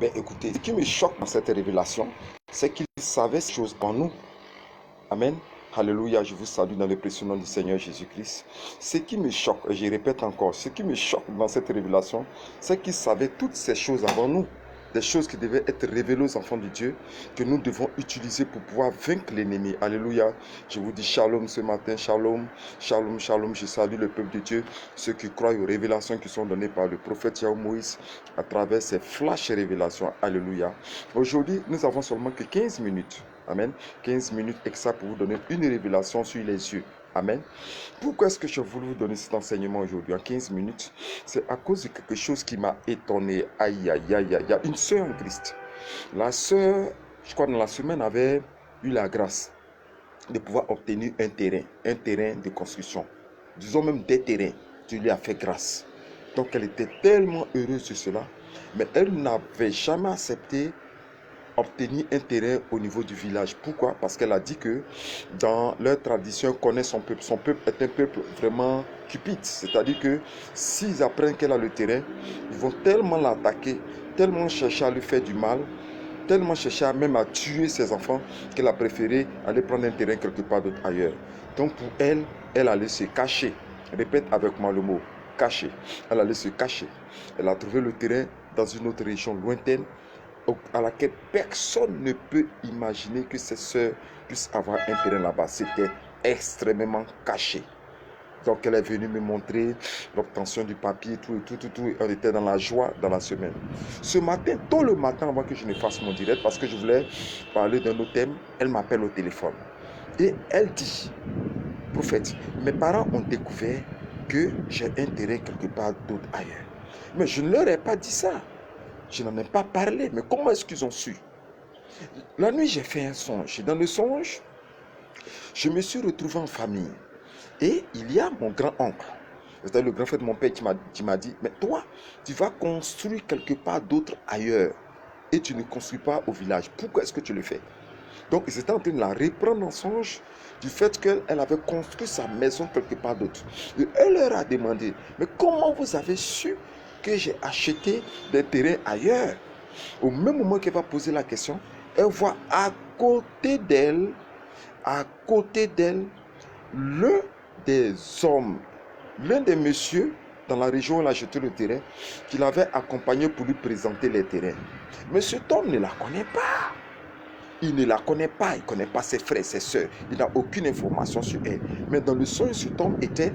Ben écoutez, ce qui me choque dans cette révélation, c'est qu'il savait ces choses en nous. Amen. Alléluia, je vous salue dans le précieux nom du Seigneur Jésus-Christ. Ce qui me choque, et je répète encore, ce qui me choque dans cette révélation, c'est qu'il savait toutes ces choses avant nous. Des choses qui devaient être révélées aux enfants de Dieu, que nous devons utiliser pour pouvoir vaincre l'ennemi. Alléluia. Je vous dis shalom ce matin, shalom, shalom, shalom. Je salue le peuple de Dieu, ceux qui croient aux révélations qui sont données par le prophète Yahweh Moïse à travers ces flash révélations. Alléluia. Aujourd'hui, nous avons seulement que 15 minutes. Amen. 15 minutes exact pour vous donner une révélation sur les yeux. Amen. Pourquoi est-ce que je voulais vous donner cet enseignement aujourd'hui en 15 minutes? C'est à cause de quelque chose qui m'a étonné. Aïe, aïe, aïe, aïe. Il y a une sœur en Christ. La sœur, je crois, dans la semaine, avait eu la grâce de pouvoir obtenir un terrain de construction. Disons même des terrains. Dieu lui a fait grâce. Donc, elle était tellement heureuse de cela. Mais elle n'avait jamais accepté obtenir un terrain au niveau du village. Pourquoi? Parce qu'elle a dit que dans leur tradition, elle connaît son peuple. Son peuple est un peuple vraiment cupide. C'est-à-dire que s'ils apprennent qu'elle a le terrain, ils vont tellement l'attaquer, tellement chercher à lui faire du mal, tellement chercher même à tuer ses enfants qu'elle a préféré aller prendre un terrain quelque part d'autre ailleurs. Donc pour elle, elle allait se cacher. Répète avec moi le mot cacher. Elle allait se cacher. Elle a trouvé le terrain dans une autre région lointaine à laquelle personne ne peut imaginer que ses soeurs puissent avoir un terrain là-bas. C'était extrêmement caché. Donc elle est venue me montrer l'obtention du papier, tout. Et on était dans la joie dans la semaine. Ce matin, tôt le matin, avant que je ne fasse mon direct, parce que je voulais parler d'un autre thème, elle m'appelle au téléphone. Et elle dit, prophète, mes parents ont découvert que j'ai un terrain quelque part d'autre ailleurs. Mais je ne leur ai pas dit ça. Je n'en ai pas parlé, mais comment est-ce qu'ils ont su? La nuit, j'ai fait un songe. Et dans le songe, je me suis retrouvé en famille. Et il y a mon grand-oncle, c'est-à-dire le grand-frère de mon père qui m'a dit, mais toi, tu vas construire quelque part d'autre ailleurs. Et tu ne construis pas au village. Pourquoi est-ce que tu le fais? Donc, ils étaient en train de la reprendre en songe du fait qu'elle avait construit sa maison quelque part d'autre. Et elle leur a demandé, mais comment vous avez su que j'ai acheté des terrains ailleurs? Au même moment qu'elle va poser la question, elle voit à côté d'elle, l'un des hommes, l'un des messieurs dans la région où elle a acheté le terrain, qu'il avait accompagné pour lui présenter les terrains. Mais cet homme ne la connaît pas. Il ne la connaît pas, il ne connaît pas ses frères, ses soeurs. Il n'a aucune information sur elle. Mais dans le songe, cet homme était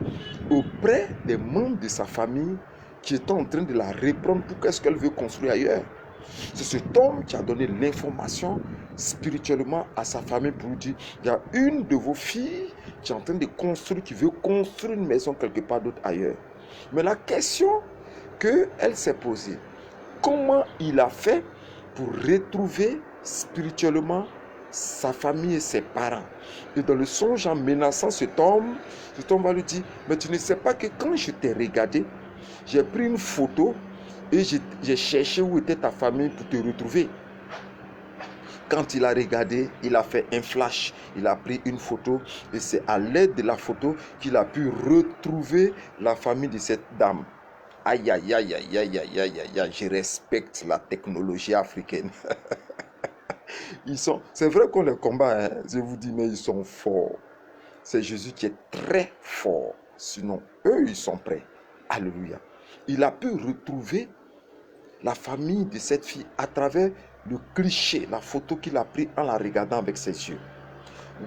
auprès des membres de sa famille qui étaient en train de la reprendre pour qu'est-ce qu'elle veut construire ailleurs. C'est cet homme qui a donné l'information spirituellement à sa famille pour lui dire, il y a une de vos filles qui est en train de construire, qui veut construire une maison quelque part d'autre ailleurs. Mais la question qu'elle s'est posée, comment il a fait pour retrouver spirituellement sa famille et ses parents? Et dans le songe, en menaçant cet homme va lui dire, mais tu ne sais pas que quand je t'ai regardé, j'ai pris une photo et j'ai cherché où était ta famille pour te retrouver. Quand il a regardé, il a fait un flash. Il a pris une photo et c'est à l'aide de la photo qu'il a pu retrouver la famille de cette dame. Aïe, aïe, aïe, aïe, aïe, aïe, aïe, aïe, aïe. Je respecte la technologie africaine. C'est vrai qu'on les combat, hein, je vous dis, mais ils sont forts. C'est Jésus qui est très fort. Sinon, eux, ils sont prêts. Alléluia. Il a pu retrouver la famille de cette fille à travers le cliché, la photo qu'il a prise en la regardant avec ses yeux.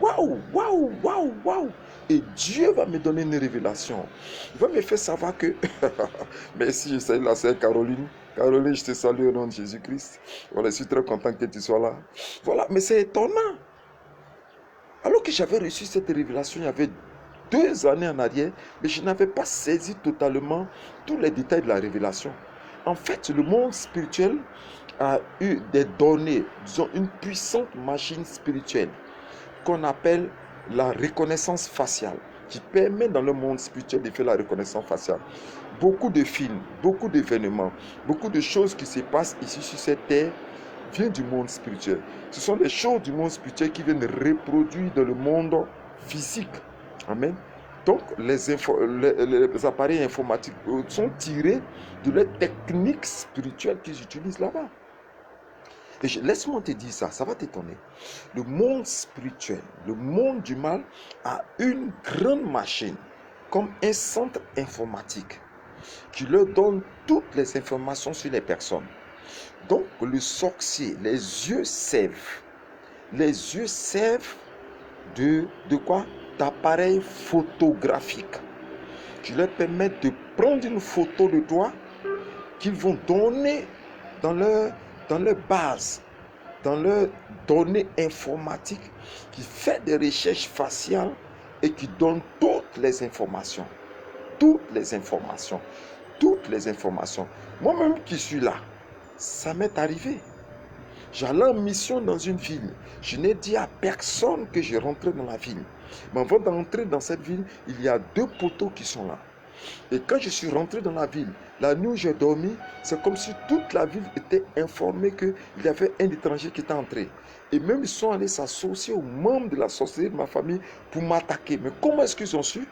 Waouh, waouh, waouh, waouh. Et Dieu va me donner une révélation. Il va me faire savoir que... Merci, je salue la sœur Caroline. Caroline, je te salue au nom de Jésus-Christ. Voilà, je suis très content que tu sois là. Voilà, mais c'est étonnant. Alors que j'avais reçu cette révélation, il y avait 2 années en arrière, mais je n'avais pas saisi totalement tous les détails de la révélation. En fait, le monde spirituel a eu des données, disons une puissante machine spirituelle qu'on appelle la reconnaissance faciale, qui permet dans le monde spirituel de faire la reconnaissance faciale. Beaucoup de films, beaucoup d'événements, beaucoup de choses qui se passent ici sur cette terre viennent du monde spirituel. Ce sont les choses du monde spirituel qui viennent reproduire dans le monde physique. Amen. Donc, les appareils informatiques sont tirés de les techniques spirituelles qu'ils utilisent là-bas. Et laisse-moi te dire ça, ça va t'étonner. Le monde spirituel, le monde du mal a une grande machine, comme un centre informatique, qui leur donne toutes les informations sur les personnes. Donc le sorcier, les yeux servent. Les yeux servent de quoi? D'appareil photographique. Tu leur permets de prendre une photo de toi qu'ils vont donner dans leur base, dans leur données informatiques, qui fait des recherches faciales et qui donne toutes les informations. Toutes les informations. Toutes les informations. Moi-même qui suis là, ça m'est arrivé. J'allais en mission dans une ville. Je n'ai dit à personne que je rentrais dans la ville. Mais avant d'entrer dans cette ville, il y a 2 poteaux qui sont là. Et quand je suis rentré dans la ville, la nuit où j'ai dormi, c'est comme si toute la ville était informée qu'il y avait un étranger qui était entré. Et même ils sont allés s'associer aux membres de la sorcellerie de ma famille pour m'attaquer. Mais comment est-ce qu'ils ont su?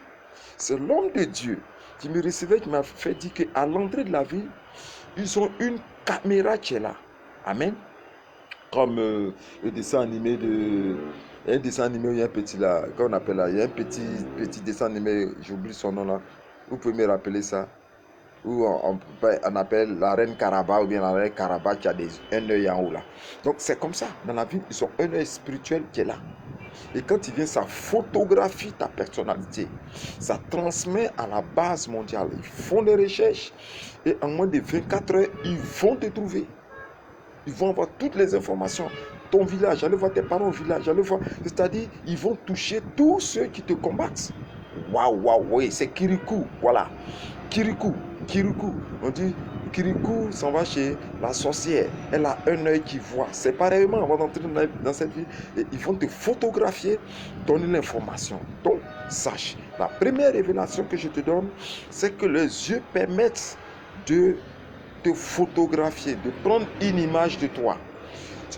C'est l'homme de Dieu qui me recevait, qui m'a fait dire qu'à l'entrée de la ville, ils ont une caméra qui est là. Amen. Comme le dessin animé de... Un dessin animé où il y a un petit là, qu'on appelle là, il y a un petit dessin animé, j'oublie son nom là. Vous pouvez me rappeler ça? Où on appelle la reine Caraba ou bien la reine Caraba qui a un œil en haut là. Donc c'est comme ça. Dans la vie, ils ont un œil spirituel qui est là. Et quand il vient, ça photographie ta personnalité. Ça transmet à la base mondiale. Ils font des recherches et en moins de 24 heures, ils vont te trouver. Ils vont avoir toutes les informations. Ton village, allez voir tes parents au village, allez voir. C'est-à-dire, ils vont toucher tous ceux qui te combattent. Waouh, waouh, oui, c'est Kirikou, voilà. Kirikou. On dit Kirikou s'en va chez la sorcière. Elle a un œil qui voit. C'est pareillement, avant d'entrer dans cette ville, et ils vont te photographier, donner l'information. Donc, sache, la première révélation que je te donne, c'est que les yeux permettent de te photographier, de prendre une image de toi.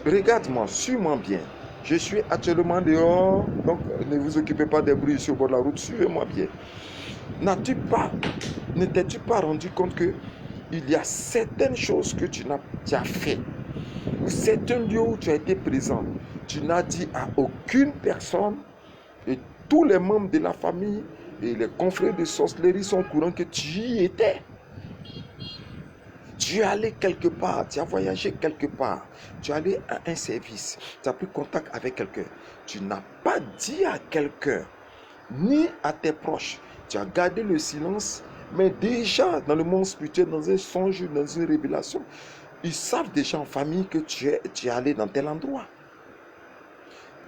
Regarde-moi, suis-moi bien. Je suis actuellement dehors, donc ne vous occupez pas des bruits sur le bord de la route, suivez-moi bien. Ne t'es-tu pas rendu compte que il y a certaines choses que tu as fait, ou certains lieux où tu as été présent, tu n'as dit à aucune personne, et tous les membres de la famille et les confrères de sorcellerie sont au courant que tu y étais. Tu es allé quelque part, tu as voyagé quelque part, tu es allé à un service, tu as pris contact avec quelqu'un. Tu n'as pas dit à quelqu'un, ni à tes proches. Tu as gardé le silence, mais déjà dans le monde spirituel, dans un songe, dans une révélation, ils savent déjà en famille que tu es allé dans tel endroit.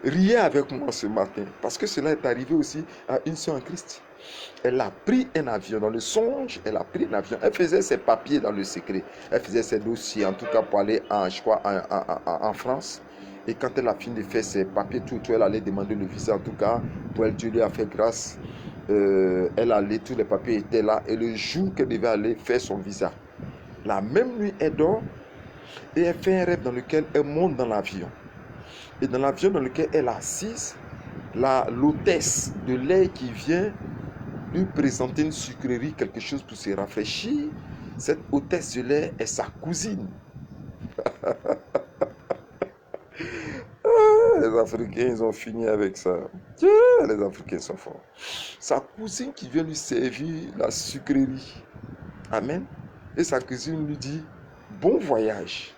Riez avec moi ce matin, parce que cela est arrivé aussi à une sœur en Christ. Elle a pris un avion. Dans le songe, elle a pris un avion. Elle faisait ses papiers dans le secret. Elle faisait ses dossiers, en tout cas pour aller en France. Et quand elle a fini de faire ses papiers, tout, elle allait demander le visa. En tout cas, pour elle, Dieu lui a fait grâce. Elle allait, tous les papiers étaient là. Et le jour qu'elle devait aller faire son visa, la même nuit, elle dort. Et elle fait un rêve dans lequel elle monte dans l'avion. Et dans l'avion dans lequel elle est assise, l'hôtesse de l'air qui vient lui présenter une sucrerie, quelque chose pour se rafraîchir. Cette hôtesse de l'air est sa cousine. Les Africains, ils ont fini avec ça. Les Africains sont forts. Sa cousine qui vient lui servir la sucrerie. Amen. Et sa cousine lui dit, bon voyage.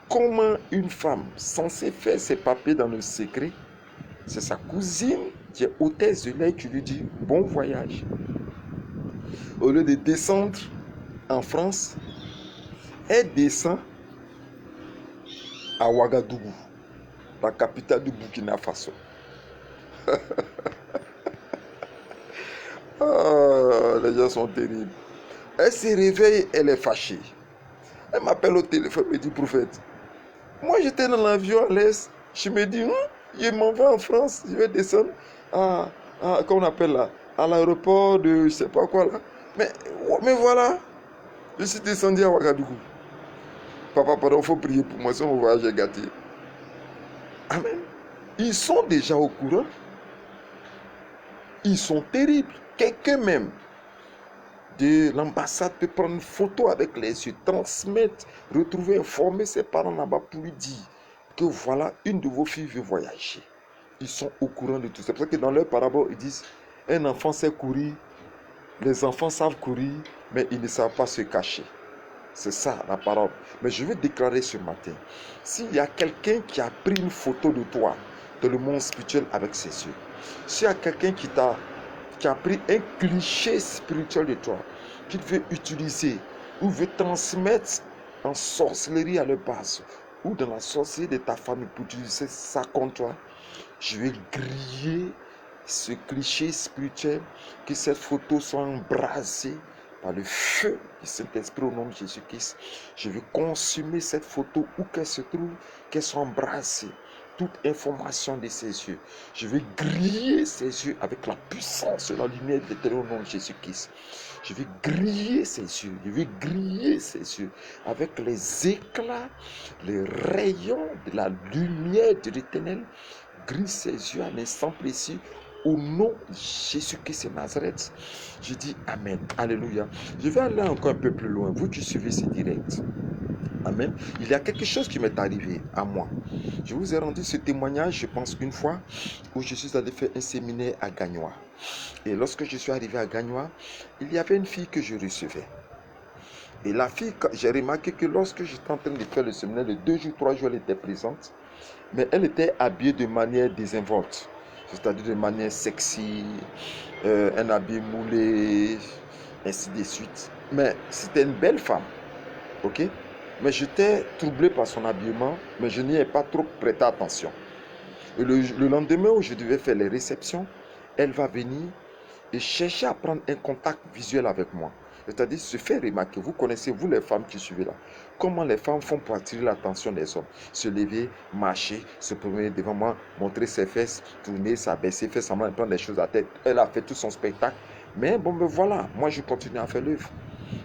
Comment une femme censée faire ses papiers dans le secret, c'est sa cousine qui est hôtesse de l'air qui lui dit bon voyage. Au lieu de descendre en France, elle descend à Ouagadougou, la capitale du Burkina Faso. Les gens sont terribles. Elle se réveille, elle est fâchée. Elle m'appelle au téléphone, me dit prophète, moi j'étais dans l'avion à l'est, je me dis, je m'en vais en France, je vais descendre comment on appelle là, à l'aéroport de je sais pas quoi là. Mais voilà, je suis descendu à Ouagadougou. Papa, pardon, il faut prier pour moi, si mon voyage est gâté. Amen. Ils sont déjà au courant. Ils sont terribles. Quelqu'un même de l'ambassade peut prendre une photo avec les yeux, transmettre, retrouver, informer ses parents là-bas pour lui dire que voilà, une de vos filles veut voyager. Ils sont au courant de tout ça. C'est pour ça que dans leur parabole, ils disent, un enfant sait courir, les enfants savent courir, mais ils ne savent pas se cacher. C'est ça la parole. Mais je veux déclarer ce matin, s'il y a quelqu'un qui a pris une photo de toi dans le monde spirituel avec ses yeux, s'il y a quelqu'un qui a pris un cliché spirituel de toi, qu'il veut utiliser ou veut transmettre en sorcellerie à leur base, ou dans la sorcellerie de ta famille pour utiliser ça contre toi, je vais griller ce cliché spirituel, que cette photo soit embrasée par le feu du Saint-Esprit au nom de Jésus-Christ. Je vais consumer cette photo où qu'elle se trouve, qu'elle soit embrasée. Toute information de ses yeux. Je vais griller ses yeux avec la puissance de la lumière de l'Éternel au nom de Jésus-Christ. Je vais griller ses yeux. Je vais griller ses yeux avec les éclats, les rayons de la lumière de l'Éternel. Grille ses yeux à l'instant précis. Au nom de Jésus-Christ de Nazareth, je dis Amen. Alléluia. Je vais aller encore un peu plus loin. Vous qui suivez ce direct. Amen. Il y a quelque chose qui m'est arrivé à moi. Je vous ai rendu ce témoignage, je pense, une fois, où je suis allé faire un séminaire à Gagnois. Et lorsque je suis arrivé à Gagnois, il y avait une fille que je recevais. Et la fille, j'ai remarqué que lorsque j'étais en train de faire le séminaire, les 2 jours, 3 jours, elle était présente. Mais elle était habillée de manière désinvolte. C'est-à-dire de manière sexy, un habit moulé, ainsi de suite. Mais c'était une belle femme. Ok? Mais j'étais troublé par son habillement, mais je n'y ai pas trop prêté attention. Et le lendemain où je devais faire les réceptions, elle va venir et chercher à prendre un contact visuel avec moi. C'est-à-dire se faire remarquer. Vous connaissez, vous les femmes qui suivez là, comment les femmes font pour attirer l'attention des hommes. Se lever, marcher, se promener devant moi, montrer ses fesses, tourner, s'abaisser, faire semblant de prendre les choses à tête. Elle a fait tout son spectacle. Mais bon, me voilà, moi je continue à faire l'œuvre.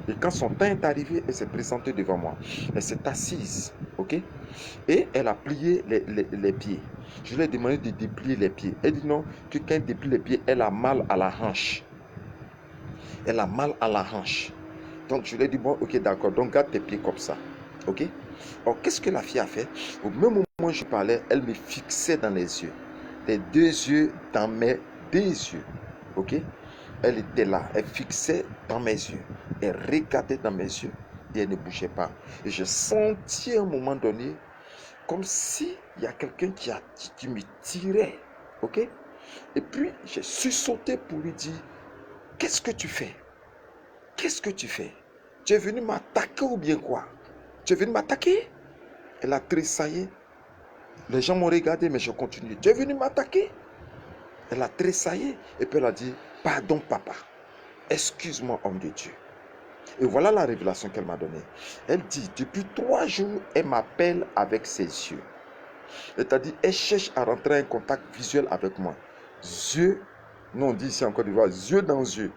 Et quand son temps est arrivé, elle s'est présentée devant moi. Elle s'est assise, ok? Et elle a plié les pieds. Je lui ai demandé de déplier les pieds. Elle dit non, que quand elle déplie les pieds, elle a mal à la hanche. Elle a mal à la hanche. Donc je lui ai dit, bon, ok, d'accord, donc garde tes pieds comme ça. Ok? Alors qu'est-ce que la fille a fait? Au même moment où je parlais, elle me fixait dans les yeux. Les 2 yeux dans mes 2 yeux. Ok? Elle était là, elle fixait dans mes yeux. Elle regardait dans mes yeux et elle ne bougeait pas. Et je sentis à un moment donné comme si il y a quelqu'un qui me tirait. Ok? Et puis j'ai sursauté pour lui dire, qu'est-ce que tu fais? Qu'est-ce que tu fais? Tu es venu m'attaquer ou bien quoi? Tu es venu m'attaquer? Elle a tressaillé. Les gens m'ont regardé, mais je continue. Tu es venu m'attaquer? Elle a tressaillé. Et puis elle a dit, pardon papa. Excuse-moi homme de Dieu. Et voilà la révélation qu'elle m'a donnée. Elle dit, depuis 3 jours, elle m'appelle avec ses yeux. C'est-à-dire, elle cherche à rentrer en contact visuel avec moi. Yeux, nous on dit ici en Côte d'Ivoire, yeux dans yeux.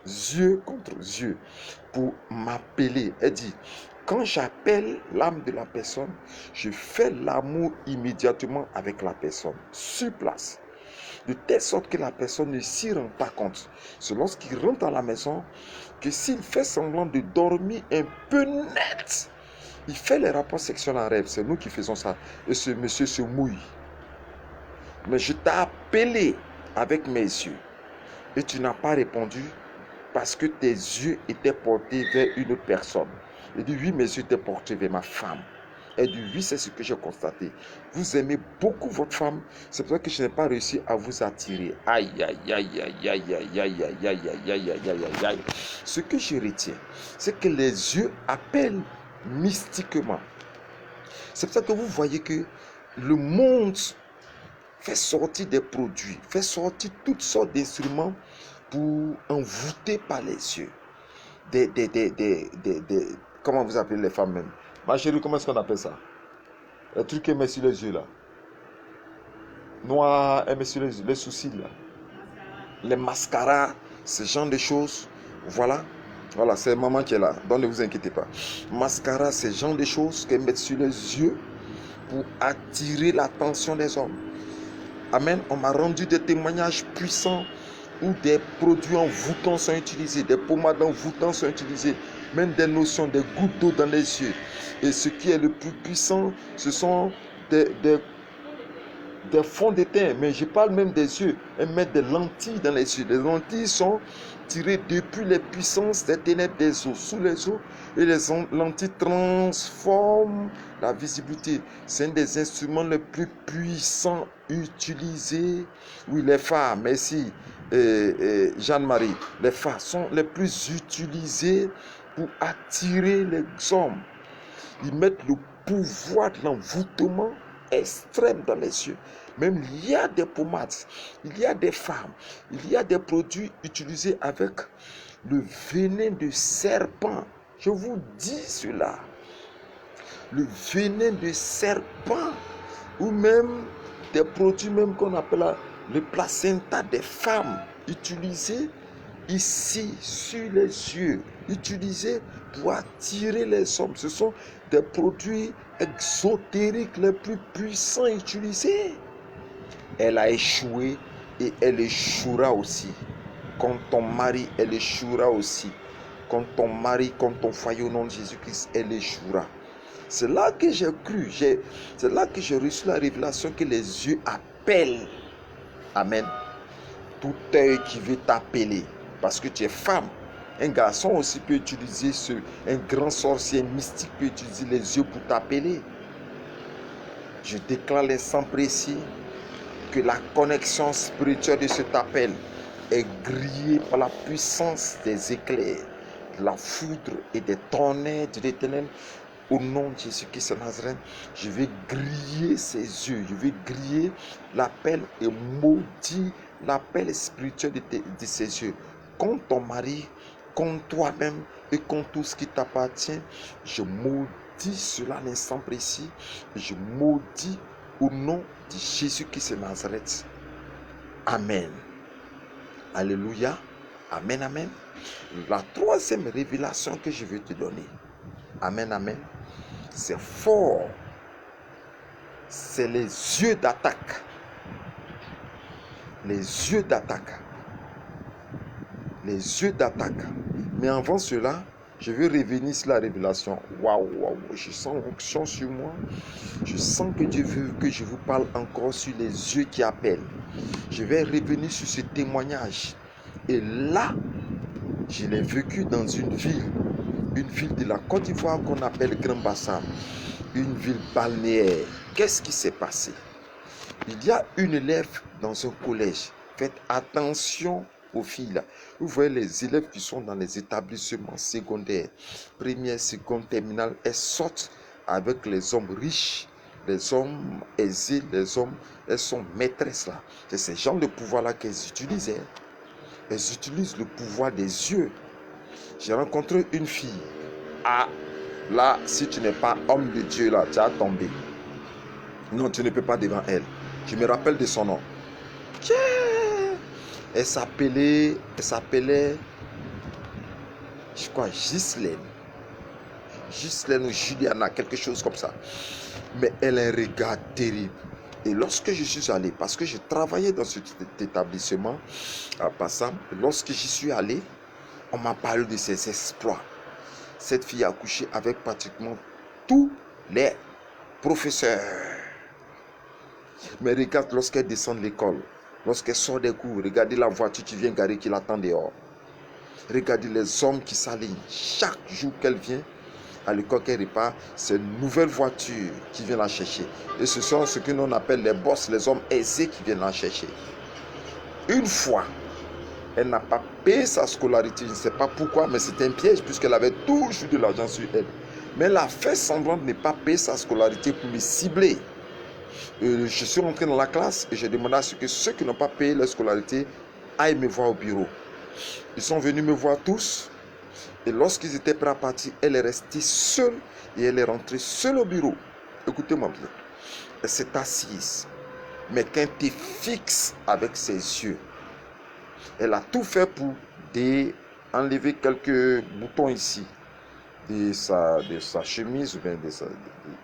Yeux contre yeux. Pour m'appeler. Elle dit, quand j'appelle l'âme de la personne, je fais l'amour immédiatement avec la personne, sur place. De telle sorte que la personne ne s'y rend pas compte. C'est lorsqu'il rentre à la maison que s'il fait semblant de dormir un peu net, il fait les rapports sexuels en rêve. C'est nous qui faisons ça. Et ce monsieur se mouille. Mais je t'ai appelé avec mes yeux. Et tu n'as pas répondu parce que tes yeux étaient portés vers une autre personne. Il dit, oui, mes yeux étaient portés vers ma femme. Elle dit, oui, c'est ce que j'ai constaté. Vous aimez beaucoup votre femme, c'est pour ça que je n'ai pas réussi à vous attirer. Aïe, aïe, aïe, aïe, aïe, aïe, aïe, aïe, aïe, aïe, aïe, aïe, aïe, aïe. Ce que je retiens, c'est que les yeux appellent mystiquement. C'est pour ça que vous voyez que le monde fait sortir des produits, fait sortir toutes sortes d'instruments pour envoûter par les yeux. Comment vous appelez les femmes même? Ma chérie, comment est-ce qu'on appelle ça? Le truc qu'elle met sur les yeux là. Noir, elle met sur les sourcils là. Les mascaras, ce genre de choses. Voilà. Voilà, c'est maman qui est là. Donc ne vous inquiétez pas. Mascara, ce genre de choses qu'elle met sur les yeux pour attirer l'attention des hommes. Amen. On m'a rendu des témoignages puissants où des produits envoûtants sont utilisés, des pommades envoûtantes sont utilisées, même des notions, des gouttes d'eau dans les yeux. Et ce qui est le plus puissant, ce sont des fonds de teint, mais je parle même des yeux. Elles mettent des lentilles dans les yeux. Les lentilles sont tirées depuis les puissances des ténèbres des eaux, sous les eaux, et les lentilles transforment la visibilité. C'est un des instruments les plus puissants utilisés. Oui, les phares, merci Jeanne-Marie. Les phares sont les plus utilisés pour attirer les hommes. Ils mettent le pouvoir de l'envoûtement extrême dans les yeux. Même il y a des pommades, il y a des femmes, il y a des produits utilisés avec le venin de serpent. Je vous dis cela. Le venin de serpent, ou même des produits même qu'on appelle le placenta des femmes, utilisés ici sur les yeux, utilisés pour attirer les hommes. Ce sont des produits exotériques les plus puissants utilisés. Elle a échoué et elle échouera aussi. Quand ton mari, elle échouera aussi. Quand ton mari, quand ton foyer au nom de Jésus-Christ, elle échouera. C'est là que j'ai cru, c'est là que j'ai reçu la révélation que les yeux appellent. Amen. Tout œil qui veut t'appeler, parce que tu es femme. Un garçon aussi peut utiliser un grand sorcier mystique peut utiliser les yeux pour t'appeler. Je déclare l'instant précis que la connexion spirituelle de cet appel est grillée par la puissance des éclairs, de la foudre et des tonnerres de l'Éternel. Au nom de Jésus-Christ de Nazareth, je vais griller ses yeux, je vais griller l'appel et maudire l'appel spirituel de ses yeux. Contre ton mari, contre toi-même et contre tout ce qui t'appartient, je maudis cela à l'instant précis. Je maudis au nom de Jésus-Christ de Nazareth. Amen. Alléluia. Amen, amen. La troisième révélation que je vais te donner. Amen, amen. C'est fort. C'est les yeux d'attaque. Les yeux d'attaque. Les yeux d'attaque. Mais avant cela, je vais revenir sur la révélation. Waouh, waouh, je sens une onction sur moi. Je sens que Dieu veut que je vous parle encore sur les yeux qui appellent. Je vais revenir sur ce témoignage. Et là, je l'ai vécu dans une ville de la Côte d'Ivoire qu'on appelle Grand Bassam, une ville balnéaire. Qu'est-ce qui s'est passé? Il y a une élève dans un collège. Faites attention aux filles là. Vous voyez les élèves qui sont dans les établissements secondaires, première, seconde, terminale, elles sortent avec les hommes riches, les hommes aisés, elles sont maîtresses là. C'est ce genre de pouvoir là qu'elles utilisent. Elles utilisent le pouvoir des yeux. J'ai rencontré une fille. Ah, là, si tu n'es pas homme de Dieu, là, tu as tombé. Non, tu ne peux pas devant elle. Je me rappelle de son nom. Elle s'appelait, je crois, Ghislaine ou Juliana, quelque chose comme ça. Mais elle a un regard terrible. Et lorsque je suis allé, parce que je travaillais dans cet établissement à Bassam, lorsque j'y suis allé, on m'a parlé de ses exploits. Cette fille a couché avec pratiquement tous les professeurs. Mais regarde lorsqu'elle descend de l'école, lorsqu'elle sort des cours, regardez la voiture qui vient garer, qui l'attend dehors. Regardez les hommes qui s'alignent. Chaque jour qu'elle vient à l'école, qu'elle repart, c'est une nouvelle voiture qui vient la chercher. Et ce sont ce que l'on appelle les boss, les hommes aisés qui viennent la chercher. Une fois, elle n'a pas payé sa scolarité, je ne sais pas pourquoi, mais c'était un piège puisqu'elle avait toujours de l'argent sur elle. Mais elle a fait semblant de ne pas payer sa scolarité pour me cibler. Je suis rentré dans la classe et j'ai demandé à ce que ceux qui n'ont pas payé leur scolarité aillent me voir au bureau. Ils sont venus me voir tous. Et lorsqu'ils étaient prêts à partir, elle est restée seule et elle est rentrée seule au bureau. Écoutez-moi bien. Elle s'est assise. Mais quand elle fixe avec ses yeux, elle a tout fait pour enlever quelques boutons ici de sa chemise ou bien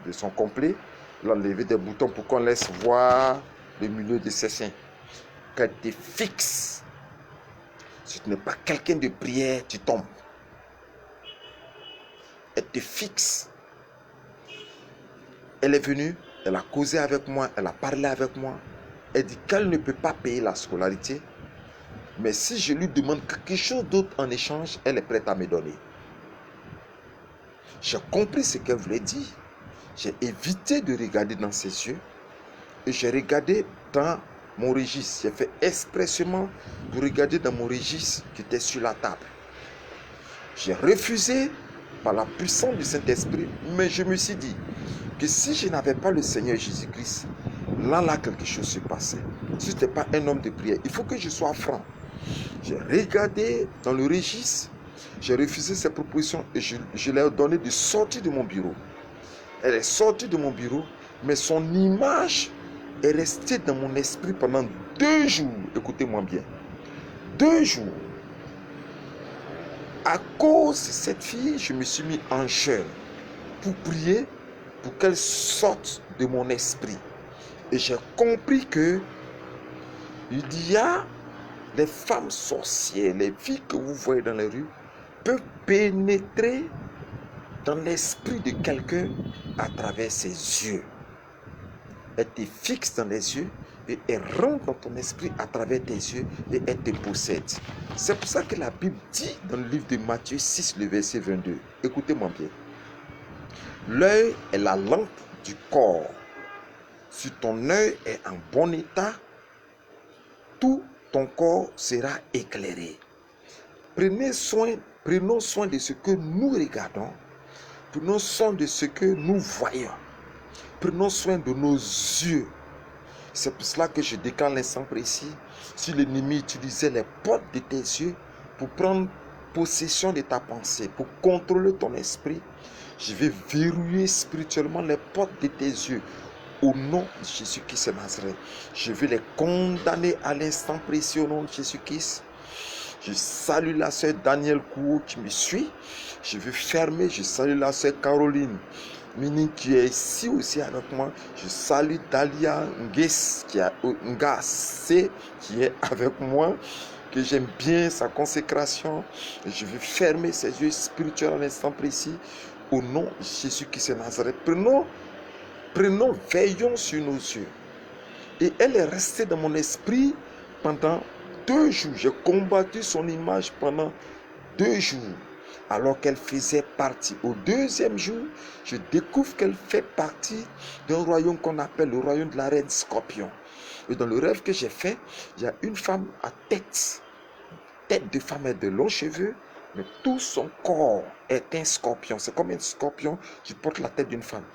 de son complet. Elle a enlevé des boutons pour qu'on laisse voir le milieu de ses seins. Quand elle fixe, Si tu n'es pas quelqu'un de prière, tu tombes. Elle te fixe. Elle est venue, elle a causé avec moi, elle a parlé avec moi. Elle dit qu'elle ne peut pas payer la scolarité. Mais si je lui demande quelque chose d'autre en échange, elle est prête à me donner. J'ai compris ce qu'elle voulait dire. J'ai évité de regarder dans ses yeux. Et j'ai regardé dans mon registre. J'ai fait expressément de regarder dans mon registre qui était sur la table. J'ai refusé par la puissance du Saint-Esprit. Mais je me suis dit que si je n'avais pas le Seigneur Jésus-Christ, là, quelque chose se passait. Si je n'étais pas un homme de prière, il faut que je sois franc. J'ai regardé dans le registre, j'ai refusé ses propositions et je lui ai donné de sortir de mon bureau. Elle est sortie de mon bureau, mais son image est restée dans mon esprit pendant 2 jours. Écoutez-moi bien. 2 jours. À cause de cette fille, je me suis mis en jeûne pour prier pour qu'elle sorte de mon esprit. Et j'ai compris que il y a les femmes sorcières, les filles que vous voyez dans les rues, peuvent pénétrer dans l'esprit de quelqu'un à travers ses yeux. Elle te fixe dans les yeux et elle rentre dans ton esprit à travers tes yeux et elle te possède. C'est pour ça que la Bible dit dans le livre de Matthieu 6, le verset 22. Écoutez-moi bien. L'œil est la lampe du corps. Si ton œil est en bon état, tout ton corps sera éclairé. Prenons soin de ce que nous regardons. Prenons soin de ce que nous voyons. Prenons soin de nos yeux. C'est pour cela que je déclare l'instant précis. Si l'ennemi utilisait les portes de tes yeux pour prendre possession de ta pensée, pour contrôler ton esprit, je vais verrouiller spirituellement les portes de tes yeux. Au nom de Jésus-Christ de Nazareth, je vais les condamner à l'instant précis au nom de Jésus-Christ. Je salue la sœur Danielle Kouo qui me suit. Je vais fermer. Je salue la sœur Caroline Mini qui est ici aussi avec moi. Je salue Dalia Nges qui est avec moi, que j'aime bien sa consécration. Je vais fermer ses yeux spirituels à l'instant précis au nom de Jésus-Christ de Nazareth. Veillons sur nos yeux. Et elle est restée dans mon esprit pendant 2 jours. J'ai combattu son image pendant 2 jours. Alors qu'elle faisait partie. Au 2e jour, je découvre qu'elle fait partie d'un royaume qu'on appelle le royaume de la reine Scorpion. Et dans le rêve que j'ai fait, il y a une femme à tête de femme et de longs cheveux, mais tout son corps est un scorpion. C'est comme un scorpion qui porte la tête d'une femme.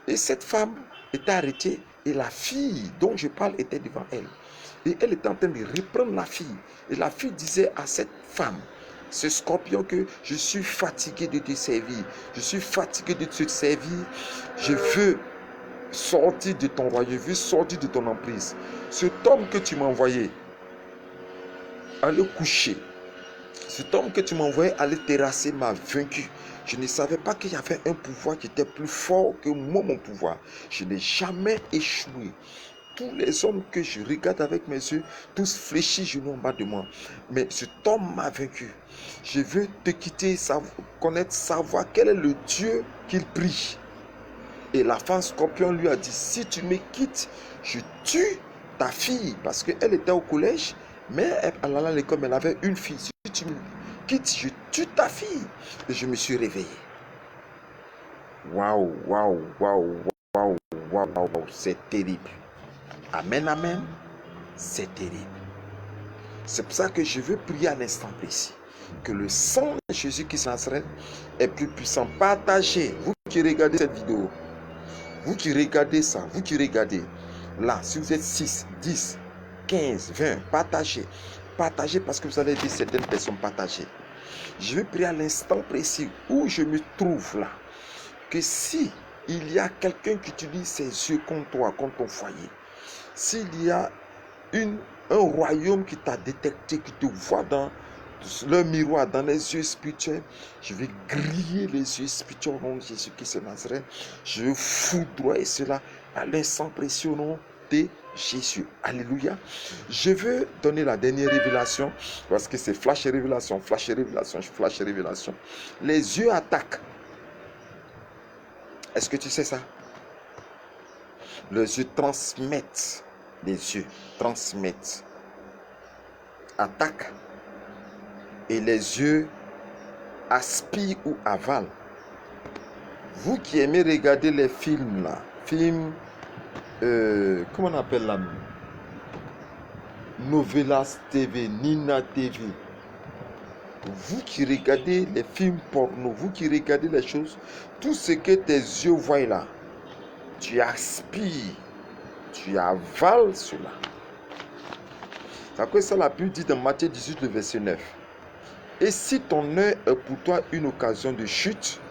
Et cette femme était arrêtée et la fille dont je parle était devant elle. Et elle était en train de reprendre la fille. Et la fille disait à cette femme, ce scorpion, que je suis fatigué de te servir. Je suis fatigué de te servir. Je veux sortir de ton royaume. Je veux sortir de ton emprise. Cet homme que tu m'as envoyé, allez coucher. Cet homme que tu m'as envoyé aller terrasser m'a vaincu. Je ne savais pas qu'il y avait un pouvoir qui était plus fort que moi, mon pouvoir. Je n'ai jamais échoué. Tous les hommes que je regarde avec mes yeux, tous fléchis genoux en bas de moi. Mais cet homme m'a vaincu. Je veux te quitter, savoir quel est le Dieu qu'il prie. Et la femme scorpion lui a dit, si tu me quittes, je tue ta fille. Parce qu'elle était au collège, mais elle allait à l'école, mais elle avait une fille. Si tu me quittes, je tue ta fille. Et je me suis réveillé. Waouh, c'est terrible. Amen, amen. C'est terrible. C'est pour ça que je veux prier à l'instant précis. Que le sang de Jésus qui s'enserait est plus puissant. Partagez. Vous qui regardez cette vidéo. Vous qui regardez ça. Vous qui regardez. Là, si vous êtes 6, 10, 15, 20, partagez. Partagez parce que vous allez aider certaines personnes. Partagez. Je veux prier à l'instant précis où je me trouve là. Que si il y a quelqu'un qui utilise ses yeux contre toi, contre ton foyer. S'il y a un royaume qui t'a détecté, qui te voit dans le miroir, dans les yeux spirituels, je vais griller les yeux spirituels au nom de Jésus-Christ de Nazareth. Je vais foudroyer cela à l'instant précieux au nom de Jésus. Alléluia. Je veux donner la dernière révélation parce que c'est flash et révélation, flash et révélation, flash et révélation. Les yeux attaquent. Est-ce que tu sais ça? Les yeux transmettent. Les yeux transmettent. Attaquent. Et les yeux aspirent ou avalent. Vous qui aimez regarder les films là, films, comment on appelle là? Novelas TV, Nina TV. Vous qui regardez les films porno, vous qui regardez les choses, tout ce que tes yeux voient là, tu aspires, tu avales cela. C'est quoi ça la Bible dit dans Matthieu 18, le verset 9. Et si ton œil est pour toi une occasion de chute,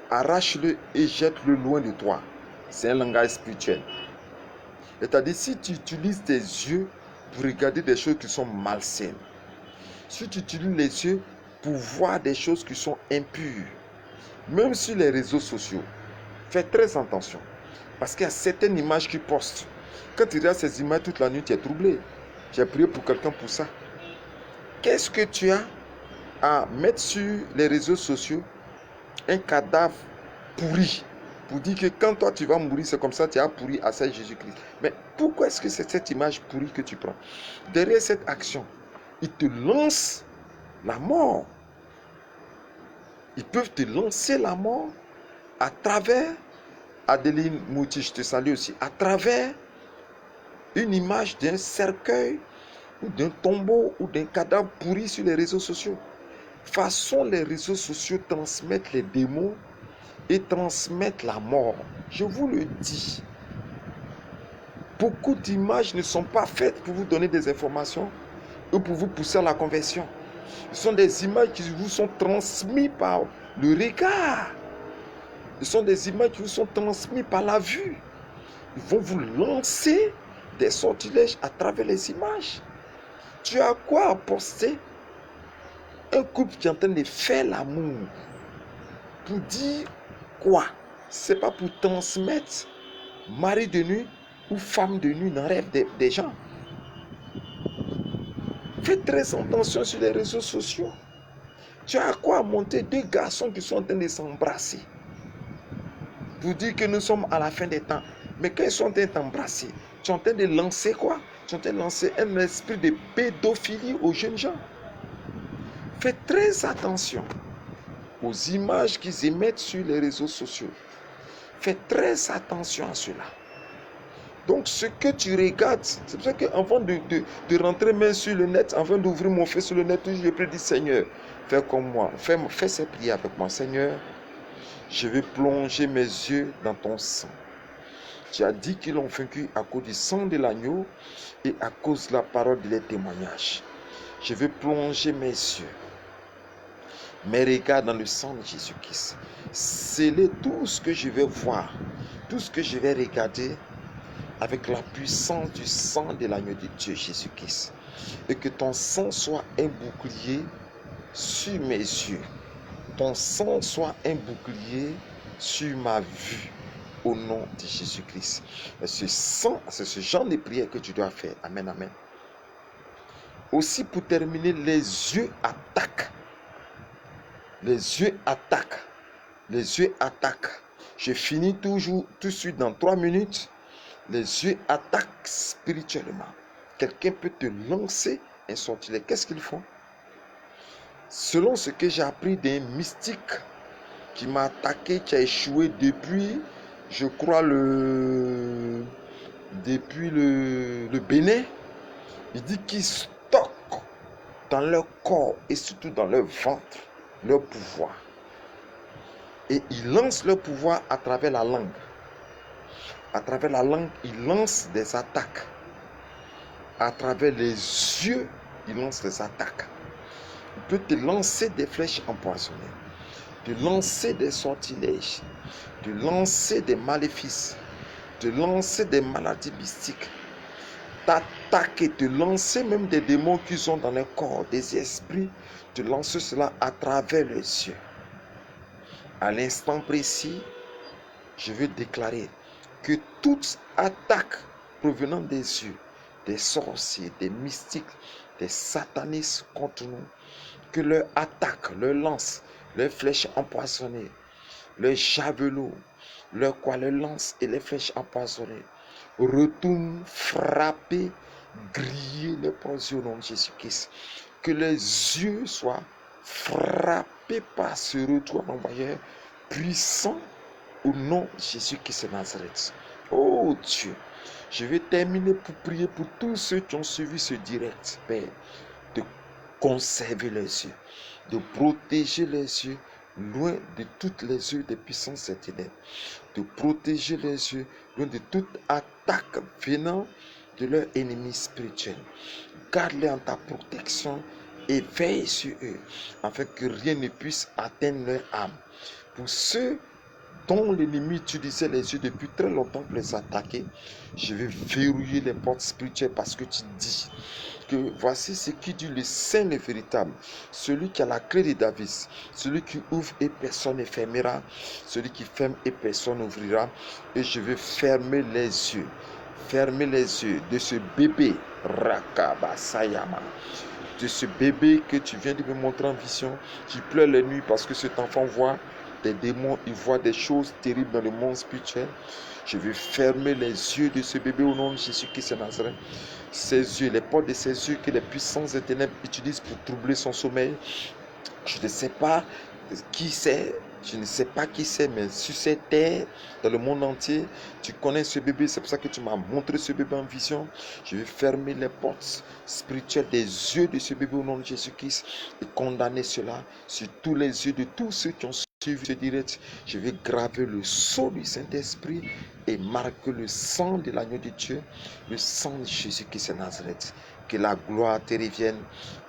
arrache-le et jette-le loin de toi. C'est un langage spirituel. C'est-à-dire, si tu utilises tes yeux pour regarder des choses qui sont malsaines, si tu utilises les yeux pour voir des choses qui sont impures, même sur les réseaux sociaux, fais très attention. Parce qu'il y a certaines images qui postent. Quand tu regardes ces images toute la nuit, tu es troublé. J'ai prié pour quelqu'un pour ça. Qu'est-ce que tu as à mettre sur les réseaux sociaux? Un cadavre pourri. Pour dire que quand toi tu vas mourir, c'est comme ça tu as pourri à ça Jésus-Christ. Mais pourquoi est-ce que c'est cette image pourrie que tu prends? Derrière cette action, ils te lancent la mort. Ils peuvent te lancer la mort à travers, Adeline Mouti, je te salue aussi, à travers une image d'un cercueil ou d'un tombeau ou d'un cadavre pourri sur les réseaux sociaux. Façon les réseaux sociaux transmettent les démons et transmettent la mort. Je vous le dis. Beaucoup d'images ne sont pas faites pour vous donner des informations ou pour vous pousser à la conversion. Ce sont des images qui vous sont transmises par le regard. Ce sont des images qui vous sont transmises par la vue. Ils vont vous lancer des sortilèges à travers les images. Tu as quoi à poster? Un couple qui est en train de faire l'amour. Pour dire quoi? C'est pas pour transmettre mari de nuit ou femme de nuit dans le rêve des gens. Faites très attention sur les réseaux sociaux. Tu as quoi monter deux garçons qui sont en train de s'embrasser? Pour dire que nous sommes à la fin des temps. Mais quand ils sont en train d'embrasser, tu es en train de lancer quoi? Tu es en train de lancer un esprit de pédophilie aux jeunes gens. Faites très attention aux images qu'ils émettent sur les réseaux sociaux. Faites très attention à cela. Donc ce que tu regardes, c'est pour ça qu'avant de rentrer main sur le net, avant d'ouvrir mon feu sur le net, je prie du Seigneur, fais comme moi, fais ces prières avec moi. Seigneur, je vais plonger mes yeux dans ton sang. Tu as dit qu'ils l'ont vaincu à cause du sang de l'agneau et à cause de la parole de les témoignages. Je vais plonger mes yeux, mes regards dans le sang de Jésus-Christ. Sceller tout ce que je vais voir, tout ce que je vais regarder avec la puissance du sang de l'agneau de Dieu Jésus-Christ. Et que ton sang soit un bouclier sur mes yeux. Ton sang soit un bouclier sur ma vue. Au nom de Jésus-Christ. Ce sang, c'est ce genre de prière que tu dois faire. Amen, amen. Aussi pour terminer, les yeux attaquent. Les yeux attaquent. Les yeux attaquent. Je finis toujours tout de suite dans 3 minutes. Les yeux attaquent spirituellement. Quelqu'un peut te lancer un sortilège. Qu'est-ce qu'ils font? Selon ce que j'ai appris d'un mystique qui m'a attaqué, qui a échoué depuis, je crois, depuis le Bénin, il dit qu'ils stockent dans leur corps et surtout dans leur ventre leur pouvoir. Et ils lancent leur pouvoir à travers la langue. À travers la langue, ils lancent des attaques. À travers les yeux, ils lancent des attaques. Il peut te lancer des flèches empoisonnées, te lancer des sortilèges, te lancer des maléfices, te lancer des maladies mystiques, t'attaquer, te lancer même des démons qui sont dans le corps, des esprits, te lancer cela à travers les yeux. À l'instant précis, je veux déclarer que toute attaque provenant des yeux, des sorciers, des mystiques, des satanistes contre nous, que leur attaque, leur lance, leurs flèches empoisonnées, leurs javelots, leurs lances et les flèches empoisonnées retournent frapper, griller les pensées au nom de Jésus-Christ. Que les yeux soient frappés par ce retour envoyeur puissant au nom de Jésus-Christ de Nazareth. Oh Dieu, je vais terminer pour prier pour tous ceux qui ont suivi ce direct, Père, de conserver les yeux, de protéger les yeux loin de toutes les yeux des puissances et ténèbres, de protéger les yeux loin de toute attaque venant de leur ennemi spirituel. Garde-les en ta protection et veille sur eux, afin que rien ne puisse atteindre leur âme. Pour ceux dont l'ennemi utilisait les yeux depuis très longtemps pour les attaquer, je vais verrouiller les portes spirituelles parce que tu dis que voici ce qui dit le Saint, le véritable, celui qui a la clé de David, celui qui ouvre et personne ne fermera, celui qui ferme et personne n'ouvrira, et je vais fermer les yeux de ce bébé Rakaba Sayama, de ce bébé que tu viens de me montrer en vision, qui pleure les nuits parce que cet enfant voit des démons, il voit des choses terribles dans le monde spirituel. Je vais fermer les yeux de ce bébé au nom de Jésus-Christ de Nazareth. Ses yeux, les portes de ses yeux que les puissances des ténèbres utilisent pour troubler son sommeil. Je ne sais pas qui c'est, mais sur cette terre, dans le monde entier, tu connais ce bébé, c'est pour ça que tu m'as montré ce bébé en vision. Je vais fermer les portes spirituelles des yeux de ce bébé au nom de Jésus-Christ et condamner cela sur tous les yeux de tous ceux qui ont suivi ce direct. Je vais graver le sceau du Saint-Esprit et marquer le sang de l'agneau de Dieu, le sang de Jésus-Christ de Nazareth. Que la gloire te revienne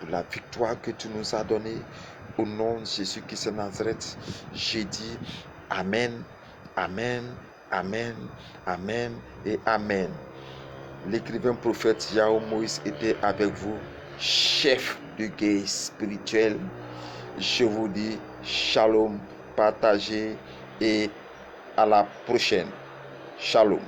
pour la victoire que tu nous as donnée. Au nom de Jésus-Christ de Nazareth, j'ai dit Amen, Amen, Amen, Amen et Amen. L'écrivain prophète Yahweh Moïse était avec vous, chef de guerre spirituel. Je vous dis Shalom, partagez et à la prochaine. Shalom.